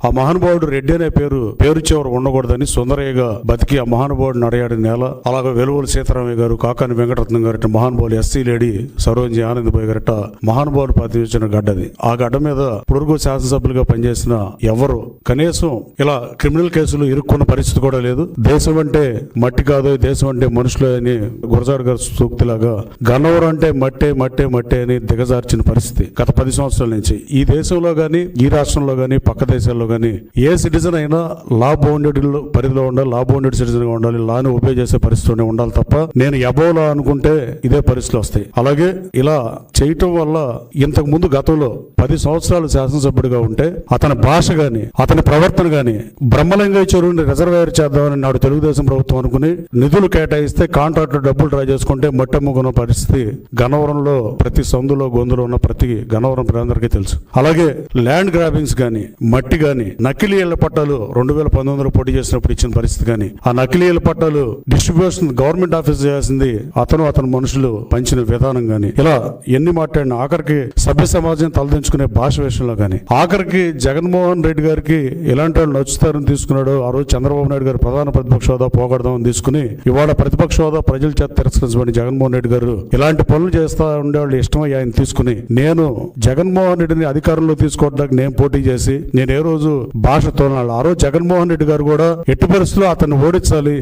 ఆ మహానుభావుడు రెడ్డి అనే పేరు చివర ఉండకూడదని సుందరయ్యగా బతికి ఆ మహానుభావుడు నడయాడిన నేల. అలాగే వెలువల సీతారామయ్య గారు, కాకాని వెంకటరత్నం గారు, మహానుభావులు ఎస్సీ లేడీ సరోజి ఆనందబాయి గారట మహానుభావులు పాతించిన గడ్డది. ఆ గడ్డ మీద పురుగు శాసనసభ్యులుగా పనిచేసిన ఎవరు కనీసం ఇలా క్రిమినల్ కేసులు ఇరుక్కున్న పరిస్థితి కూడా లేదు. దేశం అంటే మట్టి కాదు, దేశం అంటే మనుషులు అని గురజాడు గారు సూక్తిలాగా గన్నవరం అంటే మట్టే మట్టే మట్టే అని దిగజార్చిన పరిస్థితి గత 10 సంవత్సరాల నుంచి. ఈ దేశంలో గాని, ఈ రాష్ట్రంలో గాని, పక్క దేశాల్లో గాని ఏ సిటిజన్ అయినా లా బౌండెడ్ పరిధిలో ఉండాలి, లా బౌండెడ్ సిటిజన్ గా ఉండాలి, లాని ఒబే చేసే పరిస్థితిలోనే ఉండాలి తప్ప నేను ఎబోలా అనుకుంటే ఇదే పరిస్థితులు వస్తాయి. అలాగే ఇలా చేయటం వల్ల ఇంతకు ముందు గతంలో 10 సంవత్సరాలు శాసనసభ్యుడిగా ఉంటే అతని భాష గాని, అతని ప్రవర్తన గాని బ్రహ్మలింగయ్య చెరువుని రిజర్వేర్ చేద్దామని నాడు తెలుగుదేశం ప్రభుత్వం అనుకుని నిధులు కేటాయిస్తే కాంట్రాక్టర్ డబ్బులు డ్రా చేసుకుంటే మట్టెమ్ముకున్న పరిస్థితి గన్నవరంలో ప్రతి సందులో గొంతులో ఉన్న ప్రతి గన్నవరం ప్రజలందరికీ తెలుసు. అలాగే ల్యాండ్ గ్రాబింగ్స్ గాని, మట్టి గాని, నకిలీ ఇళ్ల పట్టాలు 2019లో పోటీ చేసినప్పుడు ఇచ్చిన పరిస్థితి గాని, ఆ నకిలీ ఇళ్ల పట్టాలు డిస్ట్రిబ్యూషన్ గవర్నమెంట్ ఆఫీస్ చేయాల్సింది అతని మనుషులు పంచిన విధానం గాని, ఇలా ఎన్ని మాట్లాడిన ఆఖరికి సభ్య సమాజం తలదించుకునే భాష విషయంలో గాని, ఆఖరికి జగన్మోహన్ రెడ్డి గారికి ఎలాంటి వాళ్ళు నచ్చుతారని తీసుకున్నాడు. ఆ రోజు చంద్రబాబు నాయుడు గారు ప్రధాన ప్రతిపక్ష హోదా పోగొడదామని తీసుకుని ఇవాళ ప్రతిపక్ష హోదా ప్రజల చేత తిరస్కరించబడి జగన్మోహన్ రెడ్డి గారు ఇలాంటి పనులు చేస్తా ఉండేవాళ్ళు ఇష్టమై ఆయన తీసుకుని, నేను జగన్మోహన్ రెడ్డిని అధికారంలో తీసుకోవడానికి నేను పోటీ చేసి నేను ఏ రోజు భాష తోనాడు. ఆ రోజు జగన్మోహన్ రెడ్డి గారు కూడా ఎట్టి పరిస్థితుల్లో అతన్ని ఓడించాలి,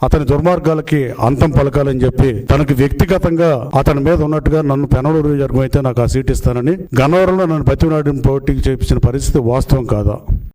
అతని దుర్మార్గాలకి అంతం పలకాలని చెప్పి తనకి వ్యక్తిగతంగా అతని మీద ఉన్నట్టుగా నన్ను పెనలూరు నియోజకవర్గం అయితే నాకు ఆ సీట్ ఇస్తానని గన్నవరంలో నన్ను బతిమలాడిన పోటీ చేయించిన పరిస్థితి వాస్తవం కాదా?